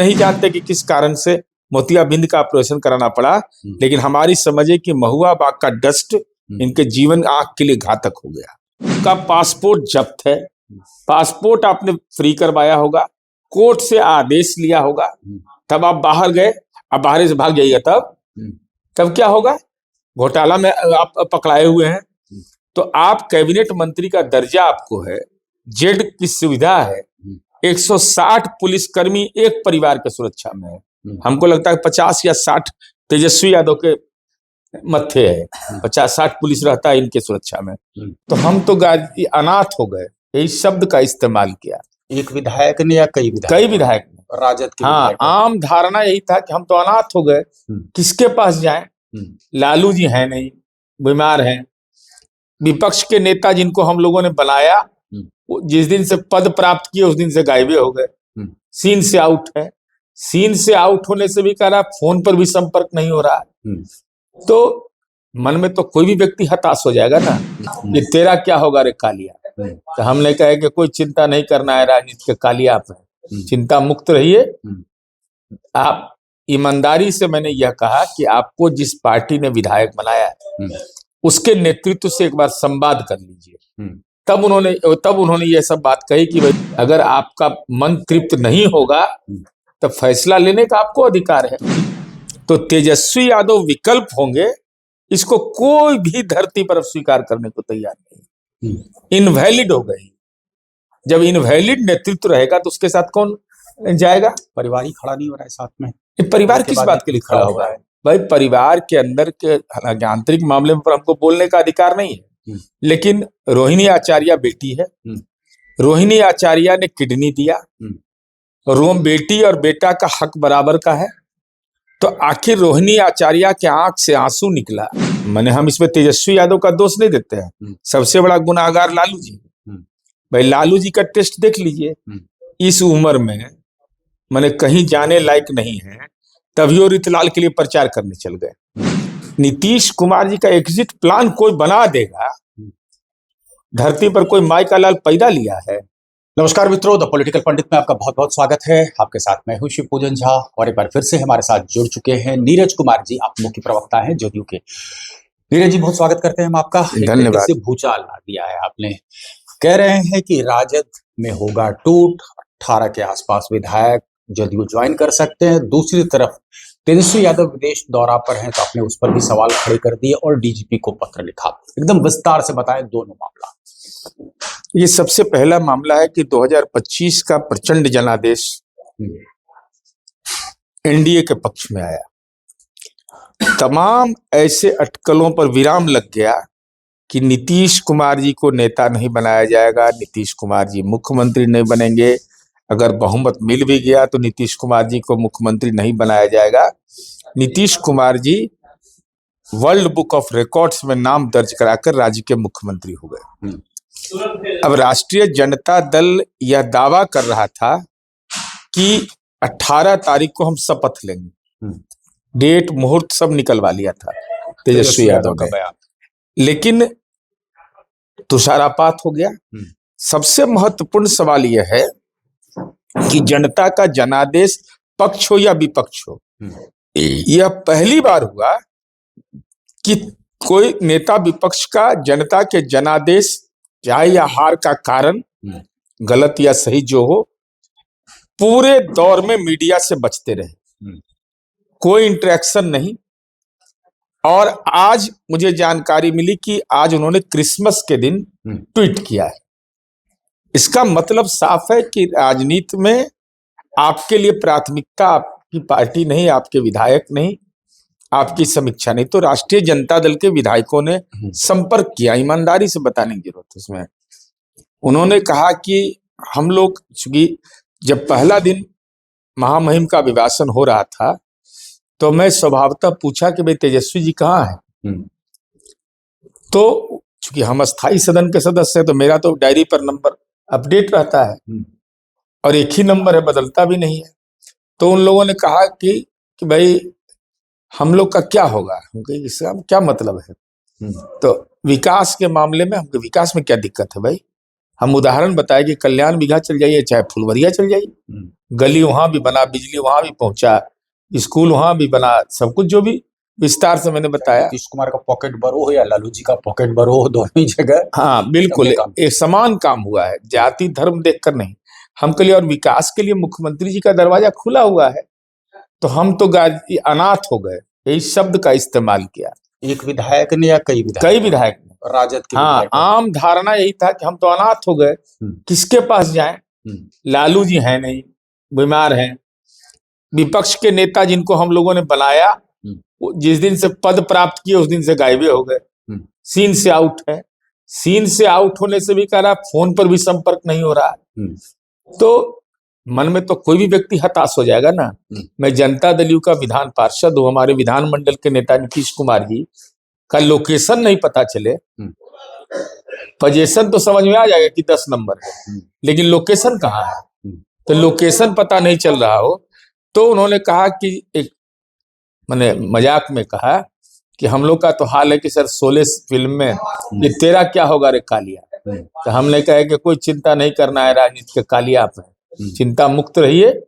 नहीं जानते कि किस कारण से मोतियाबिंद का ऑपरेशन कराना पड़ा, लेकिन हमारी समझ है कि महुआ बाग का डस्ट इनके जीवन आंख के लिए घातक हो गया। उनका पासपोर्ट जब्त है, पासपोर्ट आपने फ्री करवाया होगा, कोर्ट से आदेश लिया होगा, तब आप बाहर गए, अब बाहर से भाग जाइएगा, तब क्या होगा? घोटाला में आप पकड़ाए हुए हैं। तो आप कैबिनेट मंत्री का दर्जा आपको है, जेड की सुविधा है, 160 पुलिसकर्मी एक परिवार के सुरक्षा में है। हमको लगता है 50 या 60 तेजस्वी यादव के मत्थे है, 50-60 पुलिस रहता है इनके सुरक्षा में। तो हम तो अनाथ हो गए, यही शब्द का इस्तेमाल किया। एक विधायक ने या कई विधायक ने, राजद के? हाँ, आम धारणा यही था कि हम तो अनाथ हो गए, किसके पास जाएं? लालू जी हैं नहीं, बीमार हैं। विपक्ष के नेता जिनको हम लोगों ने बनाया, जिस दिन से पद प्राप्त किए उस दिन से गायबे हो गए, सीन से आउट है। सीन से आउट होने से भी कह रहा, फोन पर भी संपर्क नहीं हो रहा। तो मन में तो कोई भी व्यक्ति हताश हो जाएगा ना कि तेरा क्या होगा रे कालिया। तो हमने कहा कि कोई चिंता नहीं करना है, राजनीति के कालिया आप हैं, चिंता मुक्त रहिए। आप ईमानदारी से, मैंने यह कहा कि आपको जिस पार्टी ने विधायक बनाया उसके नेतृत्व से एक बार संवाद कर लीजिए। तब उन्होंने यह सब बात कही कि भाई अगर आपका मन तृप्त नहीं होगा तब फैसला लेने का आपको अधिकार है। तो तेजस्वी यादव विकल्प होंगे, इसको कोई भी धरती पर स्वीकार करने को तैयार नहीं। इनवैलिड हो गई। जब इनवैलिड नेतृत्व रहेगा तो उसके साथ कौन जाएगा? परिवार ही खड़ा नहीं हो रहा है साथ में। परिवार किस बात के लिए खड़ा होगा? भाई परिवार के अंदर के आंतरिक मामले पर हमको बोलने का अधिकार नहीं है, लेकिन रोहिणी आचार्य बेटी है, रोहिणी आचार्य ने किडनी दिया, बेटी और बेटा का हक बराबर का है। तो आखिर रोहिणी आचार्य के आंख से आंसू निकला। हम इसमें तेजस्वी यादव का दोष नहीं देते हैं, सबसे बड़ा गुनाहगार लालू जी। भाई लालू जी का टेस्ट देख लीजिए, इस उम्र में कहीं जाने लायक नहीं है, तभी वो रितलाल के लिए प्रचार करने चल गए। नीतीश कुमार जी का एग्जिट प्लान कोई बना देगा? धरती पर कोई माई का लाल पैदा लिया है? नमस्कार मित्रों, द पॉलिटिकल पंडित में आपका बहुत बहुत स्वागत है। आपके साथ मैं हूं शिव पूजन झा और एक बार फिर से हमारे साथ जुड़ चुके हैं नीरज कुमार जी। आप मुख्य प्रवक्ता हैं जदयू के। नीरज जी, बहुत स्वागत करते हैं हम आपका। धन्यवाद। से भूचाल ला दिया है आपने, कह रहे हैं कि राजद में होगा टूट, 18 के आसपास विधायक जदयू ज्वाइन कर सकते हैं। दूसरी तरफ तेजस्वी यादव विदेश दौरा पर हैं, तो आपने उस पर भी सवाल खड़े कर दिए और डीजीपी को पत्र लिखा। एकदम विस्तार से बताएं दोनों मामला। ये सबसे पहला मामला है कि 2025 का प्रचंड जनादेश एनडीए के पक्ष में आया। तमाम ऐसे अटकलों पर विराम लग गया कि नीतीश कुमार जी को नेता नहीं बनाया जाएगा, नीतीश कुमार जी मुख्यमंत्री नहीं बनेंगे, अगर बहुमत मिल भी गया तो नीतीश कुमार जी को मुख्यमंत्री नहीं बनाया जाएगा। Nitish Kumar ji world book of records में नाम दर्ज कराकर राज्य के मुख्यमंत्री हो गए। अब राष्ट्रीय जनता दल यह दावा कर रहा था कि 18 तारीख को हम शपथ लेंगे, डेट मुहूर्त सब निकलवा लिया था तेजस्वी यादव ने, लेकिन तुषारापात हो गया। सबसे महत्वपूर्ण सवाल यह है कि जनता का जनादेश पक्ष हो या विपक्ष हो, यह पहली बार हुआ कि कोई नेता विपक्ष का जनता के जनादेश, चाहे या हार का कारण गलत या सही जो हो, पूरे दौर में मीडिया से बचते रहे, कोई इंटरेक्शन नहीं। और आज मुझे जानकारी मिली कि आज उन्होंने क्रिसमस के दिन ट्वीट किया है। इसका मतलब साफ है कि राजनीति में आपके लिए प्राथमिकता आपकी पार्टी नहीं, आपके विधायक नहीं, आपकी समीक्षा नहीं। तो राष्ट्रीय जनता दल के विधायकों ने संपर्क किया, ईमानदारी से बताने की जरूरत है उसमें। उन्होंने कहा कि हम लोग, चूंकि जब पहला दिन महामहिम का अभिभाषण हो रहा था तो मैं स्वभावतः पूछा कि भाई तेजस्वी जी कहाँ है। तो चूंकि हम अस्थाई सदन के सदस्य हैं तो मेरा तो डायरी पर नंबर अपडेट रहता है और एक ही नंबर है, बदलता भी नहीं है। तो उन लोगों ने कहा कि भाई हम लोग का क्या होगा, इसका क्या मतलब है। तो विकास के मामले में, हमको विकास में क्या दिक्कत है भाई, हम उदाहरण बताए कि कल्याण बिघा चल जाइए चाहे फुलवरिया चल जाइए, गली वहां भी बना, बिजली वहां भी पहुंचा, स्कूल वहां भी बना, सब कुछ जो भी विस्तार से मैंने बताया। नीतीश कुमार का पॉकेट बरो हो या लालू जी का पॉकेट बरो हो, दोनों ही जगह हाँ बिल्कुल एक समान काम हुआ है, जाति धर्म देखकर नहीं। हम के लिए और विकास के लिए मुख्यमंत्री जी का दरवाजा खुला हुआ है, तो हम तो अनाथ हो गए, यही शब्द का इस्तेमाल किया। एक विधायक ने या कई विधायक ने, राजद के हाँ आम धारणा यही था कि हम तो अनाथ हो गए, किसके पास जाएं, लालू जी हैं नहीं, बीमार हैं, विपक्ष के नेता जिनको हम लोगों ने बनाया जिस दिन से पद प्राप्त किए उस दिन से गायब हो गए, सीन से आउट है। सीन से आउट होने से भी कह रहा फोन पर भी संपर्क नहीं हो रहा, तो मन में तो कोई भी व्यक्ति हताश हो जाएगा ना। मैं जनता दल यू का विधान पार्षद हूँ, हमारे विधानमंडल के नेता नीतीश कुमार जी का लोकेशन नहीं पता चले, पोजीशन तो समझ में आ जाएगा कि 10 नंबर है, लेकिन लोकेशन कहाँ है, तो लोकेशन पता नहीं चल रहा हो, तो उन्होंने कहा कि एक मैंने मजाक में कहा कि हम लोग का तो हाल है कि सर 16 फिल्म में ये तेरा क्या होगा रे कालिया, तो हमने कहा कि कोई चिंता नहीं करना है, राजनीति के कालिया आप हैं, चिंता मुक्त रहिए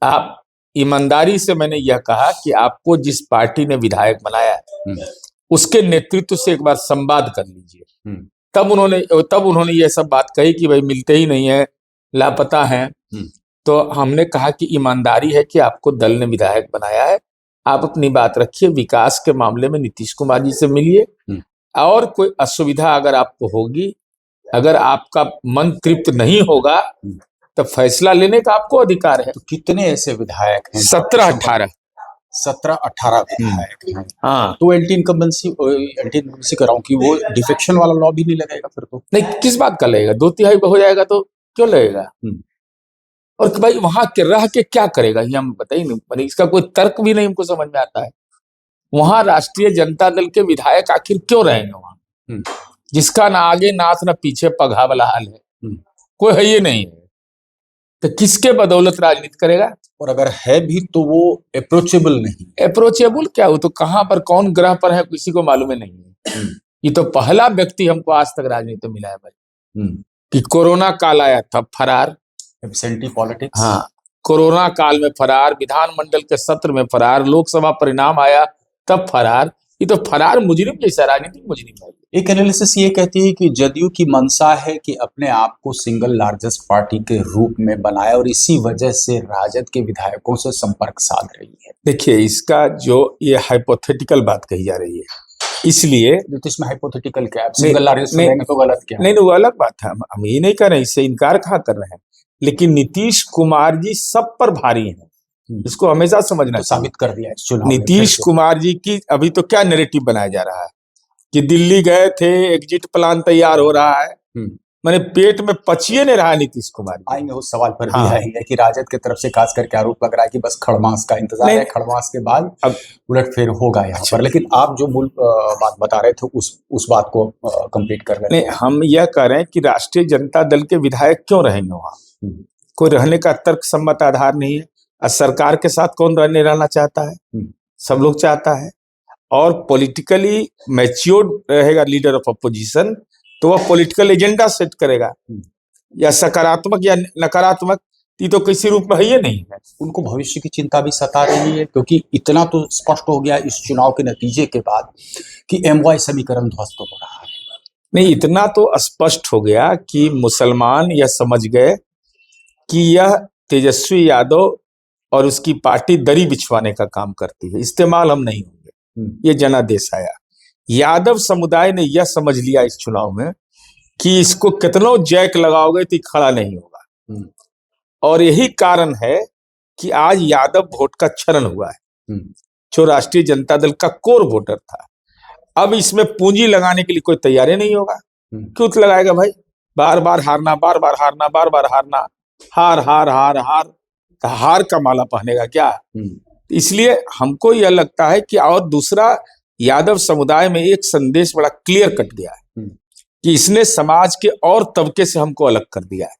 आप। ईमानदारी से मैंने यह कहा कि आपको जिस पार्टी ने विधायक बनाया है उसके नेतृत्व से एक बार संवाद कर लीजिए। तब उन्होंने यह सब बात कही कि भाई मिलते ही नहीं है, लापता हैं। तो हमने कहा कि ईमानदारी है कि आपको दल ने विधायक बनाया है, आप अपनी बात रखिए, विकास के मामले में नीतीश कुमार जी से मिलिए, और कोई असुविधा अगर आपको होगी, अगर आपका मन तृप्त नहीं होगा तो फैसला लेने का आपको अधिकार है। तो कितने ऐसे विधायक हैं? 17-18 विधायक हैं। हाँ, तो एंटी इनकम्बेंसी कर रहा हूँ कि वो डिफेक्शन वाला लॉ भी नहीं लगेगा फिर तो? नहीं, किस बात का लगेगा, 2/3 हो जाएगा तो क्यों लगेगा। और भाई वहां के रह के क्या करेगा ये हम बताइए नहीं, इसका कोई तर्क भी नहीं हमको समझ में आता है। वहां राष्ट्रीय जनता दल के विधायक आखिर क्यों रहेंगे वहां, जिसका ना आगे नाथ ना पीछे पगहा वाला हाल है, कोई है ये नहीं है, तो किसके बदौलत राजनीति करेगा। और अगर है भी तो वो अप्रोचेबल नहीं। अप्रोचेबल क्या, वो तो कहां पर कौन ग्रह पर है किसी को मालूम नहीं है। ये तो पहला व्यक्ति हमको आज तक राजनीति में मिला है भाई, कि कोरोना काल आया था फरार, एब्सेंटी पॉलिटिक्स। हाँ, कोरोना काल में फरार, विधानमंडल के सत्र में फरार, लोकसभा परिणाम आया तब फरार। ये तो फरार मुजरिम जैसा राजनीतिक मुजरिम है। एक एनालिसिस ये कहती है कि जदयू की मंशा है कि अपने आप को सिंगल लार्जेस्ट पार्टी के रूप में बनाए, और इसी वजह से राजद के विधायकों से संपर्क साध रही है। देखिए, इसका जो ये हाइपोथेटिकल बात कही जा रही है, इसलिए इसमें हाइपोथेटिकल क्या है, सिंगल लार्जेस्ट तो गलत क्या है? नहीं, वो अलग बात है, हम ये नहीं कर रहे हैं, इससे इनकार कहाँ कर रहे हैं, लेकिन नीतीश कुमार जी सब पर भारी हैं, इसको हमेशा समझना तो साबित कर दिया इस चुनाव। नीतीश कुमार जी की अभी तो क्या नैरेटिव बनाया जा रहा है कि दिल्ली गए थे, एग्जिट प्लान तैयार हो रहा है, मैंने पेट में पचिए नहीं रहा नीतीश कुमार जी। आएंगे उस सवाल पर भी है कि राजद की तरफ से खास करके आरोप लग रहा है कि बस खड़मास का इंतजार है, खड़मास के बाद अब उलटफेर होगा यहाँ पर। लेकिन आप जो मूल बात बता रहे थे उस बात को कंप्लीट कर लेते हैं। नहीं, हम यह कह रहे हैं कि राष्ट्रीय जनता दल के विधायक क्यों रहेंगे वहां, कोई रहने का तर्क सम्मत आधार नहीं है। सरकार के साथ कौन रहना चाहता है, सब लोग चाहता है, और पॉलिटिकली मैच्योर्ड रहेगा लीडर ऑफ अपोजिशन, तो वह पॉलिटिकल एजेंडा सेट करेगा, या सकारात्मक या नकारात्मक, ये तो किसी रूप में है ये नहीं है। उनको भविष्य की चिंता भी सता रही है, क्योंकि इतना तो स्पष्ट हो गया इस चुनाव के नतीजे के बाद कि एमवाई समीकरण ध्वस्त हो रहा है। नहीं, इतना तो स्पष्ट हो गया कि मुसलमान यह समझ गए कि यह तेजस्वी यादव और उसकी पार्टी दरी बिछवाने का काम करती है, इस्तेमाल हम नहीं होंगे, ये जनादेश आया। यादव समुदाय ने यह समझ लिया इस चुनाव में कि इसको कितनों जैक लगाओगे तो खड़ा नहीं होगा, और यही कारण है कि आज यादव वोट का क्षरण हुआ है, जो राष्ट्रीय जनता दल का कोर वोटर था। अब इसमें पूंजी लगाने के लिए कोई तैयारी नहीं होगा, क्यों लगाएगा भाई, बार बार हारना, बार बार हारना, बार बार हारना, हार हार हार हार, हार का माला पहनेगा क्या। इसलिए हमको यह लगता है कि, और दूसरा, यादव समुदाय में एक संदेश बड़ा क्लियर कट गया है कि इसने समाज के और तबके से हमको अलग कर दिया है,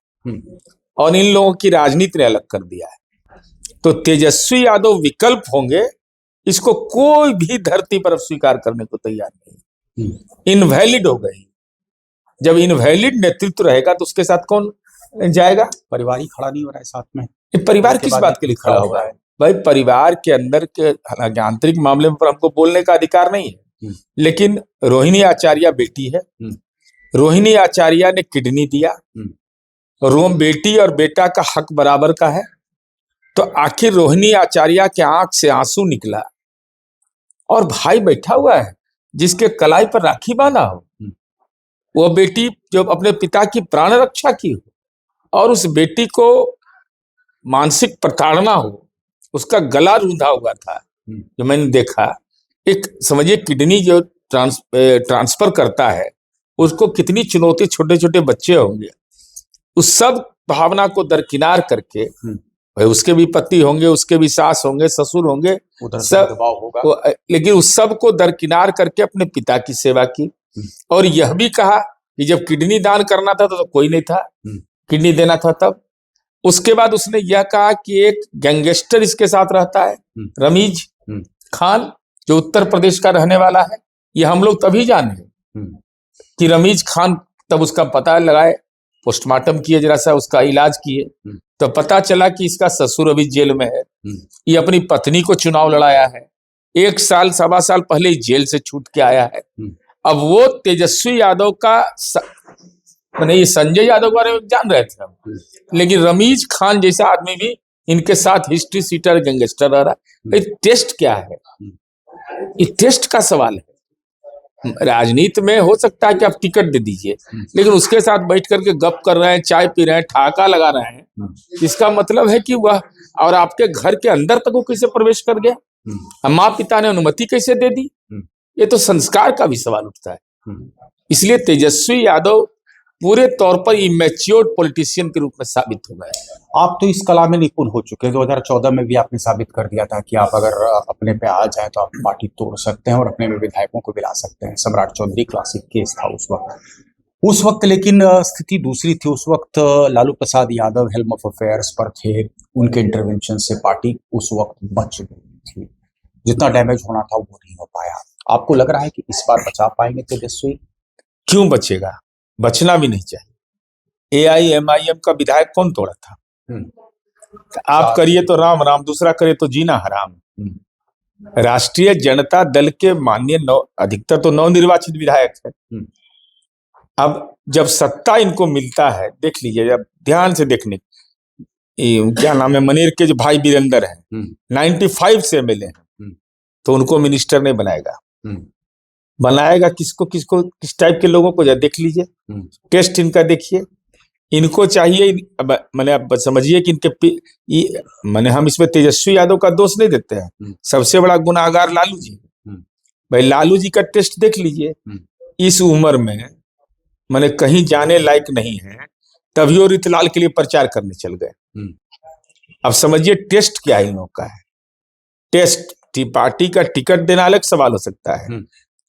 और इन लोगों की राजनीति ने अलग कर दिया है। तो तेजस्वी यादव विकल्प होंगे, इसको कोई भी धरती पर स्वीकार करने को तैयार नहीं, इनवैलिड हो गई। जब इनवैलिड नेतृत्व रहेगा तो उसके साथ कौन जाएगा? परिवार ही खड़ा नहीं हो रहा है साथ में। ये परिवार किस बात के लिए खड़ा होगा? भाई परिवार के अंदर के आंतरिक मामले पर हमको बोलने का अधिकार नहीं है, लेकिन रोहिणी आचार्य बेटी है, रोहिणी आचार्य ने किडनी दिया, रोम बेटी और बेटा का हक बराबर का है, तो आखिर रोहिणी आचार्य के आंख से आंसू निकला और भाई बैठा हुआ है जिसके कलाई पर राखी बांधा हो, वो बेटी जो अपने पिता की प्राण रक्षा की हो और उस बेटी को मानसिक प्रताड़ना हो, उसका गला रूंधा हुआ था जो मैंने देखा। एक समझिए किडनी जो ट्रांसफर करता है उसको कितनी चुनौती, छोटे छोटे बच्चे होंगे, उस सब भावना को दरकिनार करके, भाई उसके भी पति होंगे, उसके भी सास होंगे, ससुर होंगे, सब दबाव होगा, लेकिन उस सब को दरकिनार करके अपने पिता की सेवा की। और यह भी कहा कि जब किडनी दान करना था तो कोई नहीं था, किडनी देना था तब। उसके बाद उसने यह कहा कि एक गैंगस्टर इसके साथ रहता है, रमीज खान, जो उत्तर प्रदेश का रहने वाला है। ये हम लोग तभी जाने कि रमीज खान, तब उसका पता लगाए, पोस्टमार्टम किए, जरा सा उसका इलाज किए, तो पता चला कि इसका ससुर अभी जेल में है। ये अपनी पत्नी को चुनाव लड़ाया है, 1 साल 1.25 साल पहले जेल से छूट के आया है। अब वो तेजस्वी यादव का मैंने ये संजय यादव के बारे में जान रहे थे हम, लेकिन रमीज खान जैसा आदमी भी इनके साथ हिस्ट्री सीटर गैंगस्टर रह रहा है। ये टेस्ट क्या है? ये टेस्ट का सवाल है। राजनीति में हो सकता है कि आप टिकट दे दीजिए, लेकिन उसके साथ बैठ करके गप कर रहे हैं, चाय पी रहे हैं, ठहाका लगा रहे हैं, इसका मतलब है कि वह, और आपके घर के अंदर तक वो कैसे प्रवेश कर गया? माँ पिता ने अनुमति कैसे दे दी? ये तो संस्कार का भी सवाल उठता है। इसलिए तेजस्वी यादव पूरे तौर पर इमेच्योर्ड पॉलिटिशियन के रूप में साबित हो गए। आप तो इस कला में निपुण हो चुके हैं, 2014 में भी आपने साबित कर दिया था कि आप अगर अपने पे आ जाए तो आप पार्टी तोड़ सकते हैं और अपने में विधायकों को मिला सकते हैं। सम्राट चौधरी क्लासिक केस था उस वक्त, लेकिन स्थिति दूसरी थी। उस वक्त Lalu Prasad Yadav helm of affairs पर थे, उनके इंटरवेंशन से पार्टी उस वक्त बच गई थी। जितना डैमेज होना था वो नहीं हो पाया। आपको लग रहा है कि इस बार बचा पाएंगे तेजस्वी? क्यों बचेगा? बचना भी नहीं चाहिए। AIMIM का विधायक कौन तोड़ा था? आप करिए तो राम राम, दूसरा करे तो जीना हराम। राष्ट्रीय जनता दल के माननीय अधिकतर तो नवनिर्वाचित विधायक है। अब जब सत्ता इनको मिलता है, देख लीजिए, जब ध्यान से देखने, क्या नाम है, मनेर के जो भाई वीरेंद्र हैं, 95 से MLA हैं, तो उनको मिनिस्टर नहीं बनाएगा। बनाएगा किसको किसको, किस टाइप के लोगों को? देख लीजिए, टेस्ट इनका देखिए। इनको चाहिए, मैंने आप समझिए कि इनके मैंने, हम इसमें तेजस्वी यादव का दोष नहीं देते हैं, सबसे बड़ा गुनाहगार लालू जी। भाई लालू जी का टेस्ट देख लीजिए, इस उम्र में मैंने कहीं जाने लायक नहीं है, तभी वो रीतलाल के लिए प्रचार करने चल गए। अब समझिए टेस्ट क्या इन लोगों का है। टेस्ट पार्टी का टिकट देना अलग सवाल हो सकता है,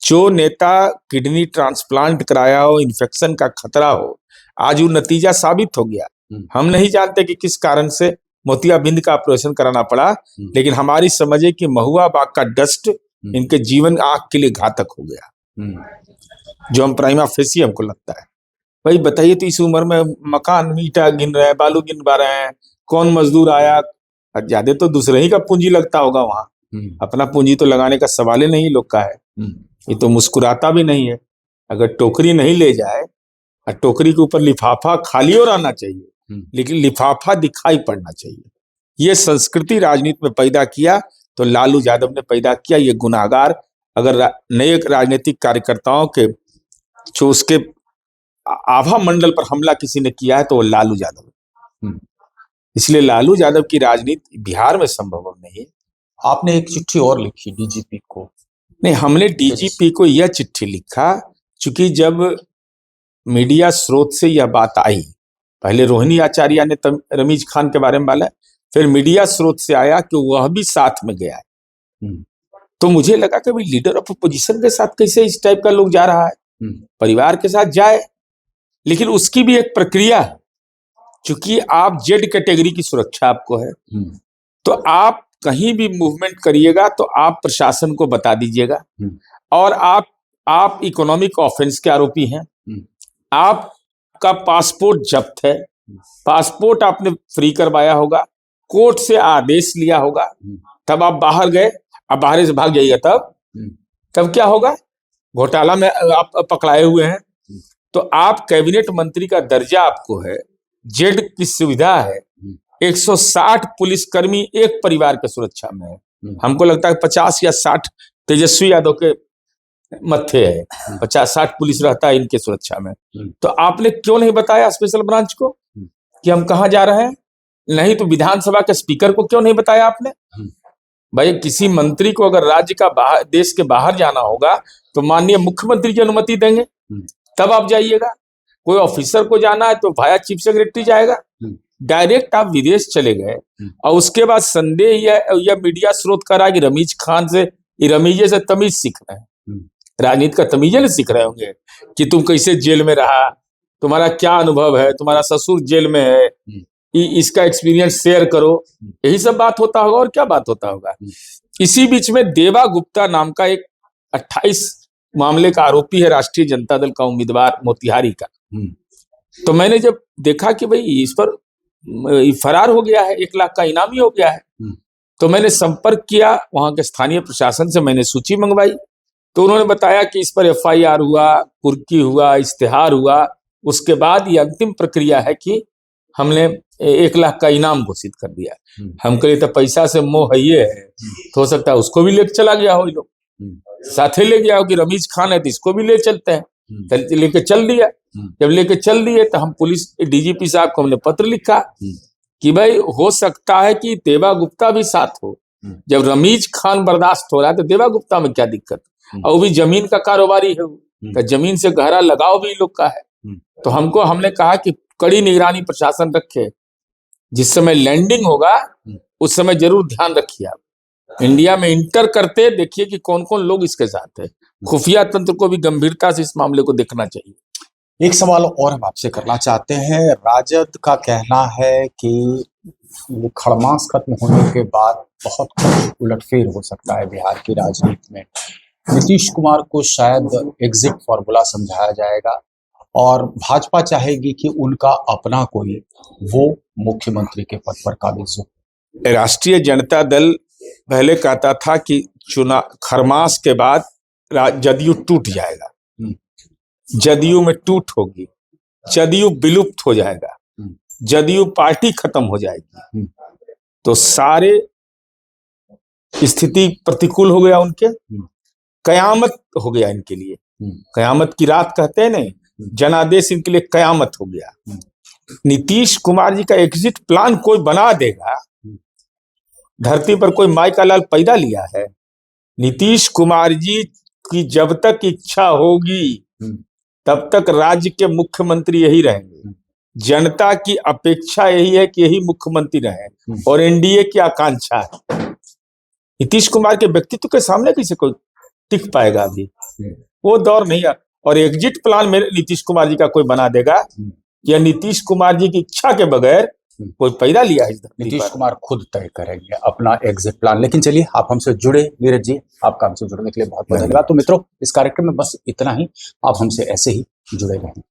जो नेता किडनी ट्रांसप्लांट कराया हो, इन्फेक्शन का खतरा हो, आज वो नतीजा साबित हो गया। हम नहीं जानते कि किस कारण से मोतियाबिंद का ऑपरेशन कराना पड़ा, लेकिन हमारी समझे कि महुआ बाग का डस्ट इनके जीवन आंख के लिए घातक हो गया, जो हम प्राइमा फेसी हमको लगता है। भाई बताइए, तो इस उम्र में मकान ईटा गिन रहे हैं, बालू गिन पा रहे हैं, कौन मजदूर आया? ज्यादा तो दूसरे ही का पूंजी लगता होगा वहां, अपना पूंजी तो लगाने का सवाल ही नहीं लोग का है। ये तो मुस्कुराता भी नहीं है। अगर टोकरी नहीं ले जाए, और टोकरी के ऊपर लिफाफा खाली और आना चाहिए, लेकिन लिफाफा दिखाई पड़ना चाहिए। ये संस्कृति राजनीति में पैदा किया तो लालू यादव ने पैदा किया। ये गुनाहगार, अगर नए राजनीतिक कार्यकर्ताओं के जो उसके आभा मंडल पर हमला किसी ने किया है तो वो लालू यादव है। इसलिए लालू यादव की राजनीति बिहार में संभव नहीं है। आपने एक चिट्ठी और लिखी DGP को। नहीं, हमने DGP को यह चिट्ठी लिखा, चूंकि जब मीडिया स्रोत से यह बात आई, पहले रोहिणी आचार्य ने रमीज खान के बारे में बोला, फिर मीडिया स्रोत से आया कि वह भी साथ में गया है, तो मुझे लगा कि भाई लीडर ऑफ अपोजिशन के साथ कैसे इस टाइप का लोग जा रहा है? परिवार के साथ जाए, लेकिन उसकी भी एक प्रक्रिया है। चूंकि आप Z कैटेगरी की सुरक्षा आपको है, तो आप कहीं भी मूवमेंट करिएगा तो आप प्रशासन को बता दीजिएगा, और आप इकोनॉमिक ऑफेंस के आरोपी हैं, आपका पासपोर्ट जब्त है, पासपोर्ट आपने फ्री करवाया होगा, कोर्ट से आदेश लिया होगा, तब आप बाहर गए, अब बाहर से भाग जाइएगा तब क्या होगा? घोटाला में आप पकड़ाए हुए हैं। तो आप कैबिनेट मंत्री का दर्जा आपको है, जेड की सुविधा है, 160 पुलिसकर्मी एक परिवार के सुरक्षा में है। हमको लगता है 50 या 60 तेजस्वी यादव के मत्थे है, 50-60 पुलिस रहता है इनके सुरक्षा में। तो आपने क्यों नहीं बताया स्पेशल ब्रांच को कि हम कहाँ जा रहे हैं? नहीं तो विधानसभा के स्पीकर को क्यों नहीं बताया आपने? भाई किसी मंत्री को अगर राज्य का बाहर, देश के बाहर जाना होगा तो माननीय मुख्यमंत्री की अनुमति देंगे, तब आप जाइएगा। कोई ऑफिसर को जाना है तो वाया चीफ सेक्रेटरी जाएगा। डायरेक्ट आप विदेश चले गए और उसके बाद संदेह या मीडिया स्रोत करा कि रमीज खान से, रमीजे से तमीज सीख रहे हैं, राजनीति का तमीजे नहीं सीख रहे होंगे कि तुम कैसे जेल में रहा, तुम्हारा क्या अनुभव है, तुम्हारा ससुर जेल में है, इसका एक्सपीरियंस शेयर करो, यही सब बात होता होगा। और क्या बात होता होगा? इसी बीच में देवा गुप्ता नाम का एक 28 मामले का आरोपी है, राष्ट्रीय जनता दल का उम्मीदवार मोतिहारी का। तो मैंने जब देखा कि भाई इस पर फरार हो गया है, 1 लाख का इनामी हो गया है, तो मैंने संपर्क किया वहां के स्थानीय प्रशासन से, मैंने सूची मंगवाई। तो उन्होंने बताया कि इस पर FIR हुआ, कुर्की हुआ, इश्तेहार हुआ, उसके बाद ये अंतिम प्रक्रिया है कि हमने 1 लाख का इनाम घोषित कर दिया। हम कहे तो पैसा से मोह है, ये है तो हो सकता है उसको भी लेके चला गया हो, ये लोग साथे ले गया हो कि रमीज खान है तो इसको भी ले चलते हैं, लेके चल दिया। जब लेके चल दिए तो हम पुलिस DGP साहब को हमने पत्र लिखा कि भाई हो सकता है कि देवा गुप्ता भी साथ हो। जब रमीज खान बर्दाश्त हो रहा है तो देवा गुप्ता में क्या दिक्कत? और वो भी जमीन का कारोबारी है, तो जमीन से गहरा लगाव भी लोग का है। तो हमने कहा कि कड़ी निगरानी प्रशासन रखे, जिस समय लैंडिंग होगा उस समय जरूर ध्यान रखिए। आप इंडिया में इंटर करते देखिए कि कौन कौन लोग इसके साथ है। खुफिया तंत्र को भी गंभीरता से इस मामले को देखना चाहिए। एक सवाल और हम आपसे करना चाहते हैं। राजद का कहना है कि ये खड़मास खत्म होने के बाद बहुत कुछ उलटफेर हो सकता है बिहार की राजनीति में। नीतीश कुमार को शायद एग्जिट फॉर्मूला समझाया जाएगा और भाजपा चाहेगी कि उनका अपना कोई वो मुख्यमंत्री के पद पर काबिज हो। राष्ट्रीय जनता दल पहले कहता था कि खरमास के बाद जदयू टूट जाएगा, जदयू में टूट होगी, जदयू विलुप्त हो जाएगा, जदयू पार्टी खत्म हो जाएगी। तो सारे स्थिति प्रतिकूल हो गया उनके, कयामत हो गया इनके लिए। कयामत की रात कहते हैं नहीं, जनादेश इनके लिए कयामत हो गया। नीतीश कुमार जी का एग्जिट प्लान कोई बना देगा। धरती पर कोई माई का लाल पैदा लिया है? नीतीश कुमार जी की जब तक इच्छा होगी तब तक राज्य के मुख्यमंत्री यही रहेंगे। जनता की अपेक्षा यही है कि यही मुख्यमंत्री रहे और NDA की आकांक्षा है। नीतीश कुमार के व्यक्तित्व के सामने किसी को टिक पाएगा? अभी वो दौर नहीं है। और एग्जिट प्लान मेरे नीतीश कुमार जी का कोई बना देगा या नीतीश कुमार जी की इच्छा के बगैर कोई पैदा लिया है इस धरती पर? नीतीश कुमार खुद तय करेंगे अपना एग्जिट प्लान। लेकिन चलिए, आप हमसे जुड़े नीरज जी, आपका हमसे जुड़ने के लिए बहुत बहुत धन्यवाद। तो मित्रों, इस कार्यक्रम में बस इतना ही। आप हमसे ऐसे ही जुड़े रहें।